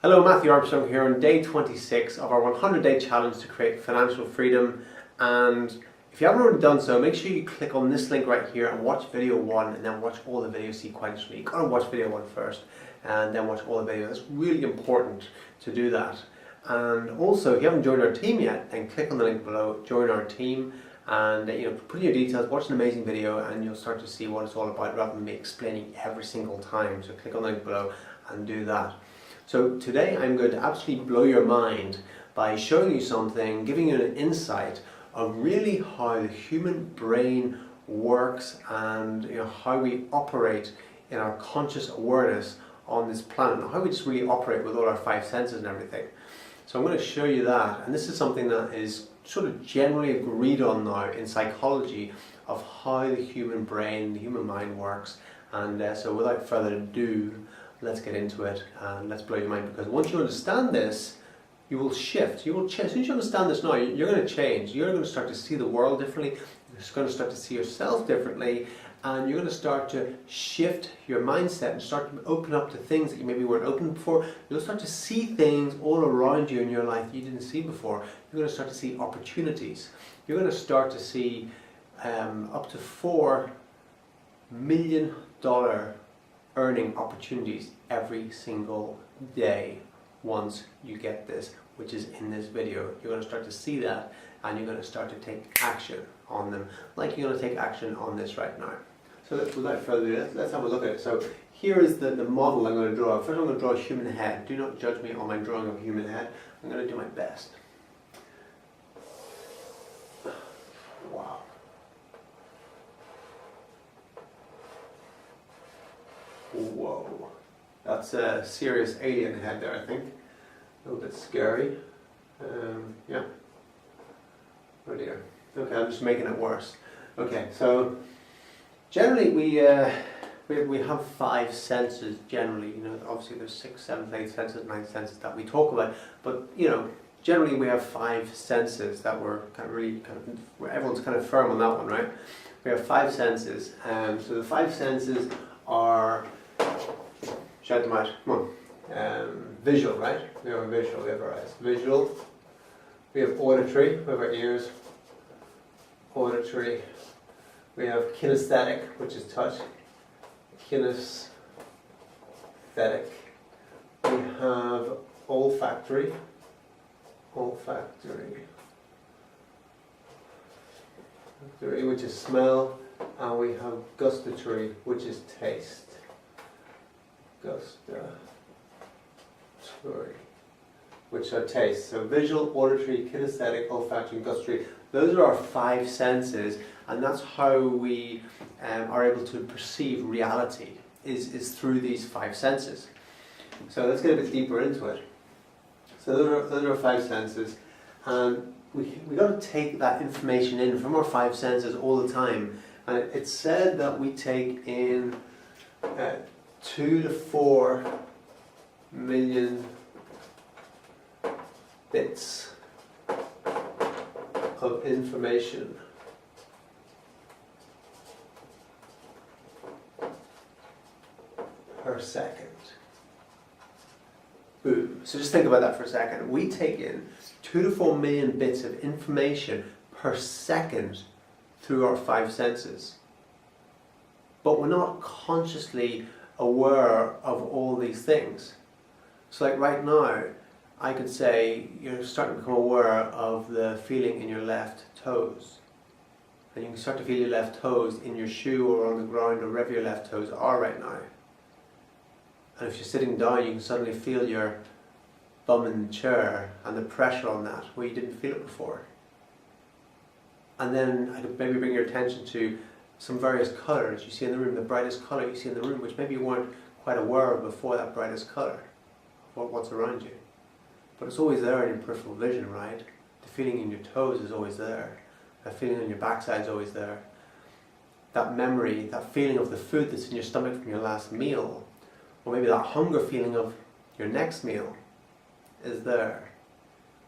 Hello, Matthew Armstrong here on day 26 of our 100-day challenge to create financial freedom. And if you haven't already done so, make sure you click on this link right here and watch video 1 and then watch all the videos sequentially. You've got to watch video 1 first and then watch all the videos. It's really important to do that. And also, if you haven't joined our team yet, then click on the link below, join our team, and put in your details, watch an amazing video, and you'll start to see what it's all about rather than me explaining every single time. So click on the link below and do that. So today I'm going to absolutely blow your mind by showing you something, giving you an insight of really how the human brain works and how we operate in our conscious awareness on this planet, and how we just really operate with all our 5 senses and everything. So I'm going to show you that, and this is something that is sort of generally agreed on now in psychology of how the human brain, the human mind works. And so without further ado, let's get into it and let's blow your mind, because once you understand this, you will shift. You will change. As soon as you understand this now, you're going to change. You're going to start to see the world differently. You're going to start to see yourself differently, and you're going to start to shift your mindset and start to open up to things that you maybe weren't open before. You'll start to see things all around you in your life that you didn't see before. You're going to start to see opportunities. You're going to start to see up to $4 million earning opportunities every single day once you get this, which is in this video. You're going to start to see that, and you're going to start to take action on them, like you're going to take action on this right now. So without further ado, let's have a look at it. So here is the model I'm going to draw. First I'm going to draw a human head. Do not judge me on my drawing of a human head. I'm going to do my best. Wow. Whoa, that's a serious alien head there, I think. A little bit scary. Yeah. Oh dear. Okay, I'm just making it worse. Okay, so generally we have 5 senses. Generally, obviously there's 6, 7, 8 senses, 9 senses that we talk about, but generally we have 5 senses that we're everyone's kind of firm on that one, right? We have 5 senses, so the 5 senses are, shout them out, come on, visual, right? We have visual, we have our eyes. Visual, we have auditory, we have our ears, auditory, we have kinesthetic, which is touch, kinesthetic, we have olfactory, which is smell, and we have gustatory, which is taste. Gustatory, which are taste. So visual, auditory, kinesthetic, olfactory, and gustatory. Those are our 5 senses, and that's how we are able to perceive reality, is through these 5 senses. So let's get a bit deeper into it. So those are our 5 senses, and we got to take that information in from our 5 senses all the time. And it's said that we take in 2 to 4 million bits of information per second. Boom. So just think about that for a second. We take in 2 to 4 million bits of information per second through our 5 senses. But we're not consciously aware of all these things. So like right now, I could say you're starting to become aware of the feeling in your left toes. And you can start to feel your left toes in your shoe or on the ground or wherever your left toes are right now. And if you're sitting down, you can suddenly feel your bum in the chair and the pressure on that where you didn't feel it before. And then I could maybe bring your attention to some various colours you see in the room, the brightest colour you see in the room, which maybe you weren't quite aware of before, that brightest colour, of what's around you. But it's always there in your peripheral vision, right? The feeling in your toes is always there. That feeling on your backside is always there. That memory, that feeling of the food that's in your stomach from your last meal, or maybe that hunger feeling of your next meal is there.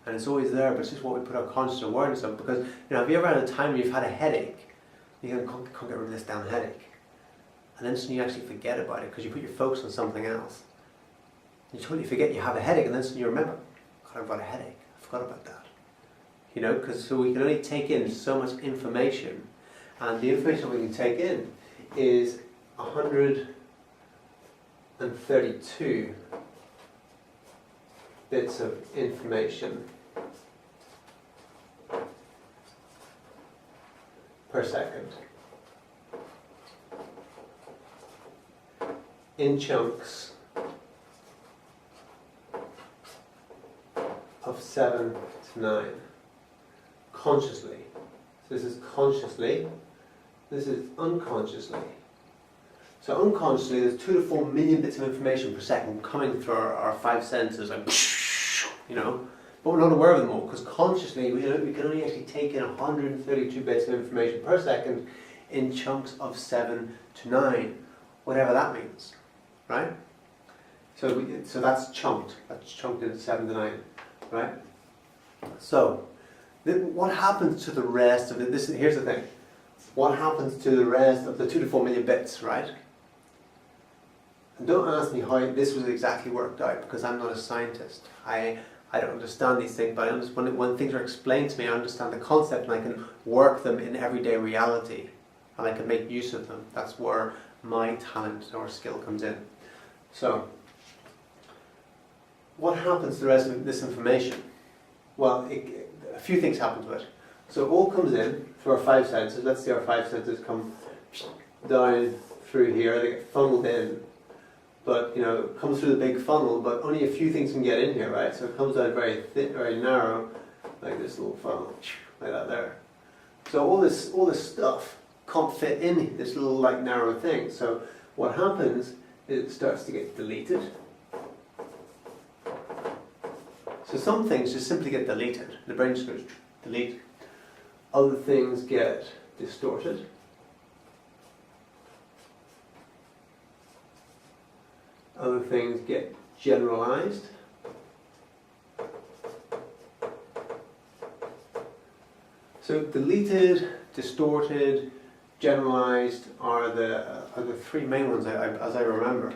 And it's always there, but it's just what we put our conscious awareness of. Because, have you ever had a time where you've had a headache, you can't get rid of this damn headache, and then suddenly you actually forget about it because you put your focus on something else. You totally forget you have a headache, and then suddenly you remember, God, I've got a headache. I forgot about that. You know, because so we can only take in so much information, and the information we can take in is 132 bits of information per second in chunks of 7 to 9 consciously. So this is consciously, this is unconsciously. So unconsciously there's 2 to 4 million bits of information per second coming through our 5 senses, like, you know, but we're not aware of them all, because consciously we can only actually take in 132 bits of information per second in chunks of 7 to 9, whatever that means, right? So that's chunked into 7 to 9, right? So what happens to the rest of it? Here's the thing. What happens to the rest of the 2 to 4 million bits, right? And don't ask me how this was exactly worked out, because I'm not a scientist. I don't understand these things, but when things are explained to me, I understand the concept and I can work them in everyday reality, and I can make use of them. That's where my talent or skill comes in. So, what happens to the rest of this information? Well, a few things happen to it. So it all comes in through our 5 senses. Let's say our 5 senses come down through here, they get funneled in. But, you know, it comes through the big funnel, but only a few things can get in here, right? So it comes down very thin, very narrow, like this little funnel, like that there. So all this stuff can't fit in this little, like, narrow thing. So what happens is it starts to get deleted. So some things just simply get deleted. The brain just goes delete. Other things get distorted. Other things get generalized. So deleted, distorted, generalized are the 3 main ones as I remember.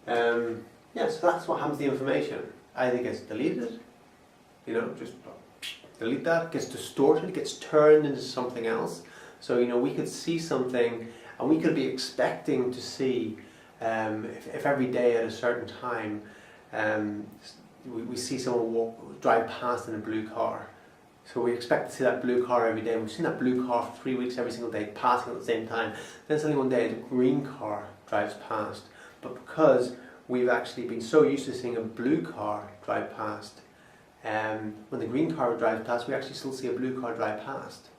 Yeah, so that's what happens to the information. Either gets deleted, you know, just delete that, gets distorted, gets turned into something else. So, you know, we could see something and we could be expecting to see, if every day at a certain time we see someone drive past in a blue car. So we expect to see that blue car every day, and we've seen that blue car for 3 weeks every single day passing at the same time. Then suddenly one day the green car drives past. But because we've actually been so used to seeing a blue car drive past, when the green car drives past, we actually still see a blue car drive past,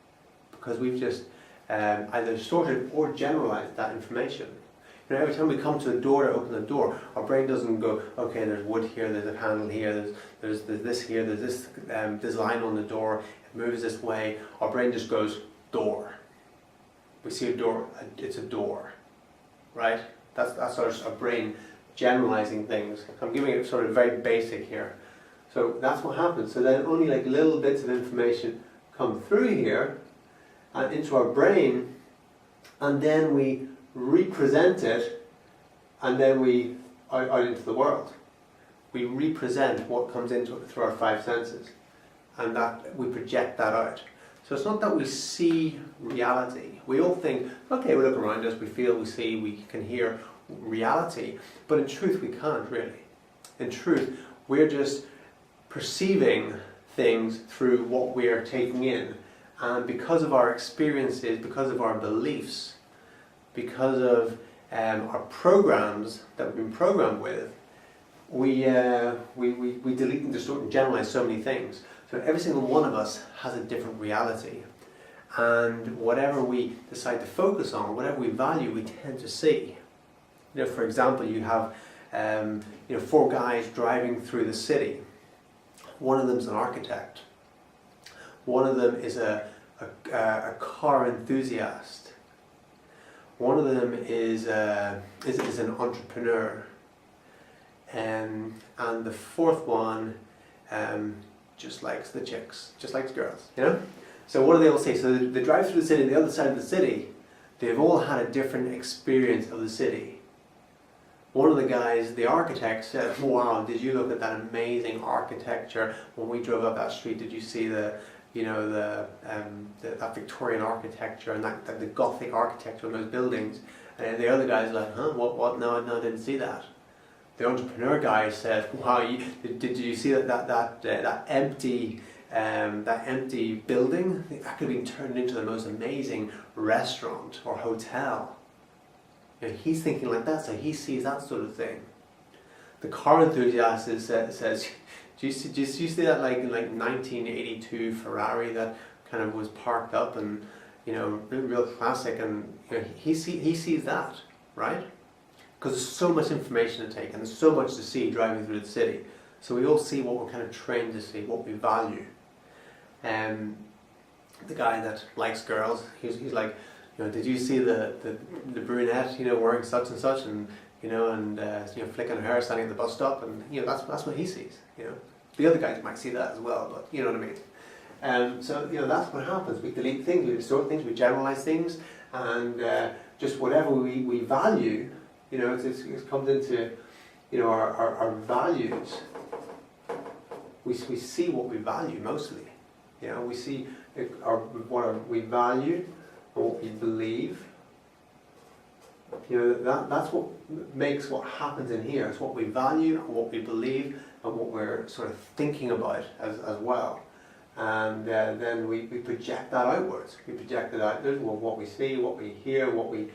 because we've just either distorted or generalized that information. You know, every time we come to a door to open the door, our brain doesn't go, okay, there's wood here, there's a handle here, there's this here, there's this design on the door, it moves this way. Our brain just goes, door. We see a door, it's a door, right? That's our brain generalizing things. I'm giving it sort of very basic here. So that's what happens. So then only like little bits of information come through here and into our brain, and then we represent it, and then we out into the world. We represent what comes into it through our 5 senses, and that we project that out. So it's not that we see reality. We all think, okay, we look around us, we feel, we see, we can hear reality, but in truth we can't really. In truth, we're just perceiving things through what we are taking in, and because of our experiences, because of our beliefs, because of our programs that we've been programmed with, we delete and distort and generalize so many things. So every single one of us has a different reality, and whatever we decide to focus on, whatever we value, we tend to see. You know, for example, you have 4 guys driving through the city. One of them is an architect. One of them is a car enthusiast. One of them is an entrepreneur, and the 4th one just likes the chicks, just likes girls, you know? So what do they all say? So they drive through the city, the other side of the city, they've all had a different experience of the city. one of the guys, the architect, said, "Wow, did you look at that amazing architecture when we drove up that street? Did you see that Victorian architecture and that the Gothic architecture in those buildings?" And the other guy's like, "Huh? What? No, I didn't see that." The entrepreneur guy said, "Wow, did you see that empty building? That could have been turned into the most amazing restaurant or hotel." And he's thinking like that, so he sees that sort of thing. The car enthusiast says, do you see that like 1982 Ferrari that kind of was parked up and real classic, and he sees that, right? Because there's so much information to take and there's so much to see driving through the city. So we all see what we're kind of trained to see, what we value. The guy that likes girls, he's like, did you see the brunette, wearing such and such, and flicking her hair, standing at the bus stop, and that's what he sees. The other guys might see that as well, but you know what I mean. So that's what happens. We delete things, we distort things, we generalize things, and just whatever we value, it comes into our values. We see what we value mostly. We see what we value. What we believe, that's what makes what happens in here. It's what we value and what we believe and what we're sort of thinking about as well. And then we project that outwards. We project it outwards, what we see, what we hear, what we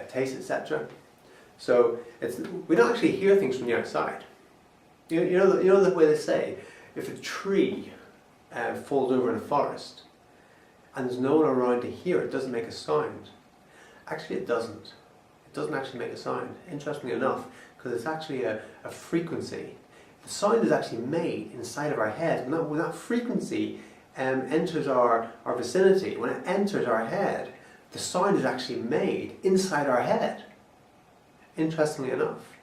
taste, etc. So we don't actually hear things from the outside. You know the way they say, if a tree falls over in a forest, and there's no one around to hear it, doesn't make a sound. Actually, it doesn't. It doesn't actually make a sound, interestingly enough, because it's actually a frequency. The sound is actually made inside of our head, and when that frequency enters our vicinity, when it enters our head, the sound is actually made inside our head, interestingly enough.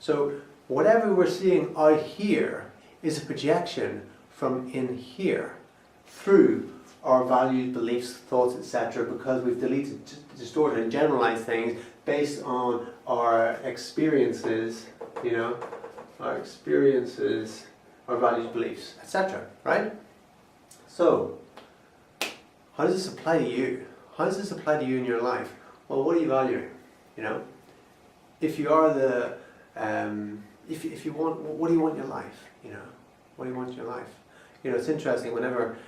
So whatever we're seeing out here is a projection from in here, through our values, beliefs, thoughts, etc., because we've deleted, distorted and generalized things based on our experiences, our values, beliefs, etc., right? So, how does this apply to you? How does this apply to you in your life? Well, what are you valuing? If you are if you want, what do you want in your life? What do you want in your life? It's interesting, whenever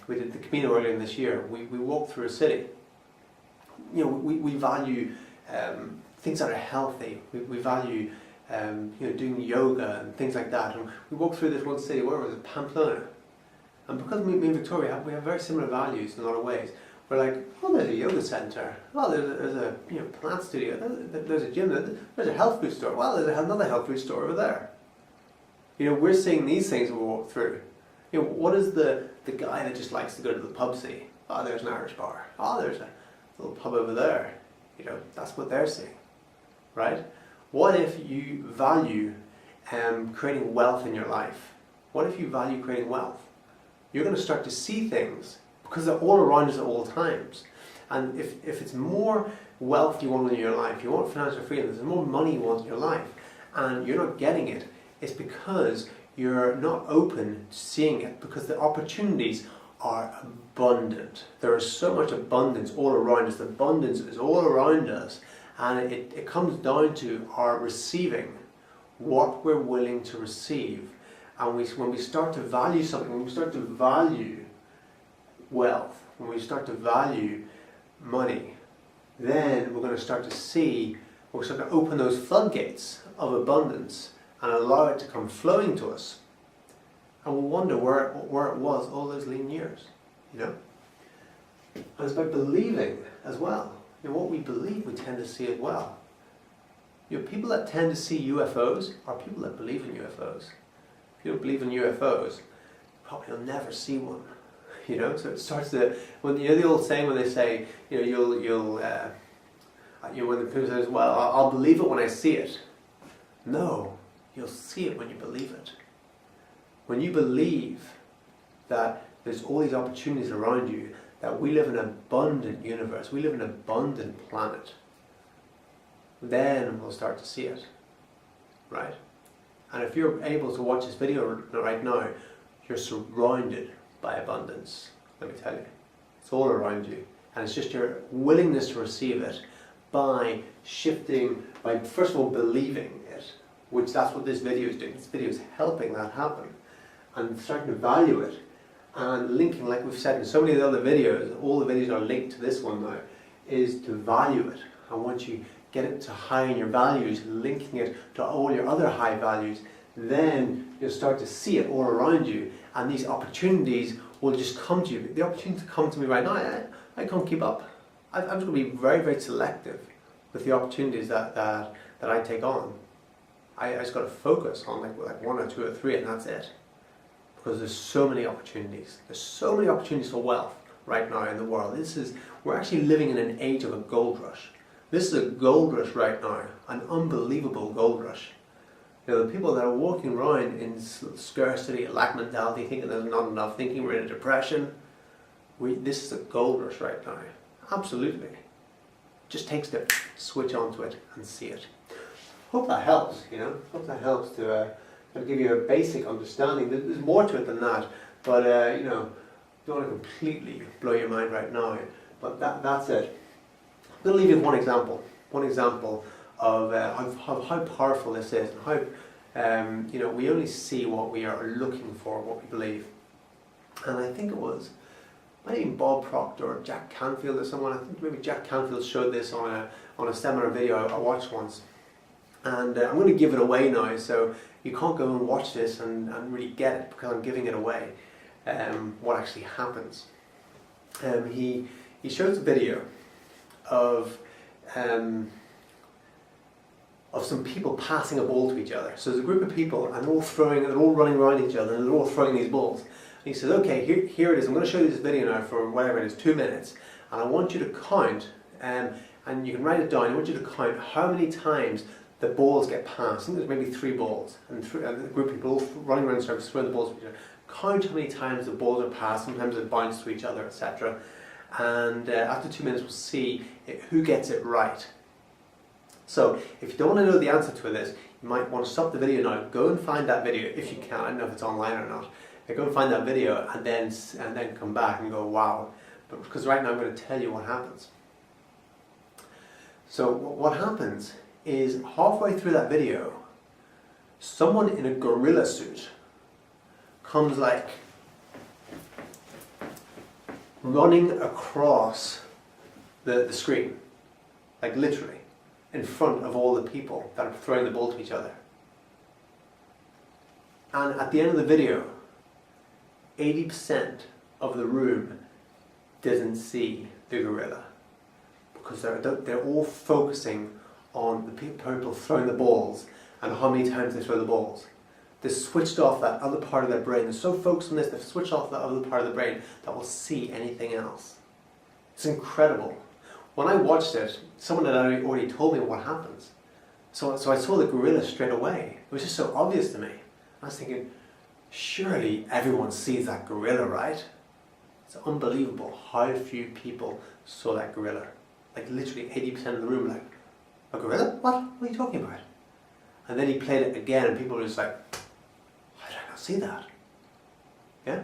we did the Camino earlier in this year, we walked through a city. We value things that are healthy. We value doing yoga and things like that. And we walked through this one city, where was it? Pamplona. And because me and Victoria we have very similar values in a lot of ways. We're like, oh, there's a yoga center. Oh, there's a plant studio. There's a gym. There's a health food store. Well, there's another health food store over there. We're seeing these things when we walk through. What is the guy that just likes to go to the pub see? Oh, there's an Irish bar. Oh, there's a little pub over there. That's what they're seeing, right? What if you value creating wealth in your life? What if you value creating wealth? You're going to start to see things because they're all around us at all times. And if it's more wealth you want in your life, you want financial freedom, there's more money you want in your life, and you're not getting it, it's because you're not open to seeing it, because the opportunities are abundant. There is so much abundance all around us. The abundance is all around us, and it comes down to our receiving what we're willing to receive. And when we start to value something, when we start to value wealth, when we start to value money, then we're going to start to see, we're going to open those floodgates of abundance and allow it to come flowing to us. And we'll wonder where it was all those lean years, And it's about believing as well. What we believe, we tend to see as well. People that tend to see UFOs are people that believe in UFOs. If you don't believe in UFOs, you probably will never see one. So it starts to, when the old saying when they say, when the person says, well, I'll believe it when I see it. No, you'll see it when you believe it. When you believe that there's all these opportunities around you, that we live in an abundant universe, we live in an abundant planet, then we'll start to see it, right? And if you're able to watch this video right now, you're surrounded by abundance, let me tell you. It's all around you. And it's just your willingness to receive it by shifting, by first of all believing it, which that's what this video is doing. This video is helping that happen, and starting to value it and linking, like we've said in so many of the other videos, all the videos are linked to this one now, is to value it. And once you get it to high in your values, linking it to all your other high values, then you'll start to see it all around you, and these opportunities will just come to you. The opportunity to come to me right now, I can't keep up. I'm just going to be very, very selective with the opportunities that I take on. I just got to focus on like one or two or three, and that's it. Because there's so many opportunities. There's so many opportunities for wealth right now in the world. We're actually living in an age of a gold rush. This is a gold rush right now, an unbelievable gold rush. You know, the people that are walking around in scarcity, lack mentality, thinking there's not enough, thinking we're in a depression, this is a gold rush right now. Absolutely. Just takes to switch onto it and see it. Hope that helps, you know. Hope that helps to give you a basic understanding. There's more to it than that, but you know, don't want to completely blow your mind right now. But that's it. I'm going to leave you with one example of how powerful this is, and how you know, we only see what we are looking for, what we believe. And I think it was maybe Bob Proctor or Jack Canfield or someone. I think maybe Jack Canfield showed this on a seminar video I watched once. And I'm going to give it away now, so you can't go and watch this and really get it, because I'm giving it away. What actually happens? He shows a video of some people passing a ball to each other. So there's a group of people, and they're all running around each other, and they're all throwing these balls. And he says, okay, here it is. I'm going to show you this video now for whatever it is, 2 minutes, and I want you to count, and you can write it down. I want you to count how many times the balls get passed. I think there's maybe 3 balls, and a group of people all running around in circles, throwing the balls to each other. Count how many times the balls are passed. Sometimes they bounce to each other, etc. And after 2 minutes, we'll see who gets it right. So, if you don't want to know the answer to this, you might want to stop the video now. Go and find that video if you can. I don't know if it's online or not. Go and find that video, and then come back and go, wow. But because right now I'm going to tell you what happens. So what happens is, halfway through that video, someone in a gorilla suit comes like running across the screen, like literally in front of all the people that are throwing the ball to each other. And at the end of the video, 80% of the room doesn't see the gorilla, because they're all focusing on the people throwing the balls and how many times they throw the balls. They've switched off that other part of their brain. They're so focused on this, they've switched off that other part of the brain that will see anything else. It's incredible. When I watched it, someone had already told me what happens. So I saw the gorilla straight away. It was just so obvious to me. I was thinking, surely everyone sees that gorilla, right? It's unbelievable how few people saw that gorilla. Like literally 80% of the room, like, a gorilla? What? What are you talking about? And then he played it again, and people were just like, how did I not see that? Yeah?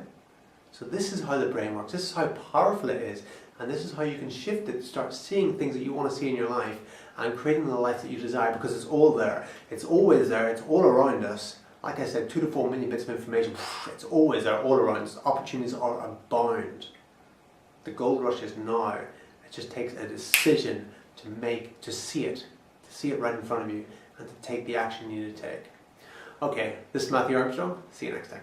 So this is how the brain works. This is how powerful it is. And this is how you can shift it, start seeing things that you want to see in your life, and creating the life that you desire, because it's all there. It's always there. It's all around us. Like I said, 2 to 4 million bits of information. It's always there, all around us. Opportunities are abound. The gold rush is now. It just takes a decision to see it right in front of you, and to take the action you need to take. Okay, this is Matthew Armstrong. See you next time.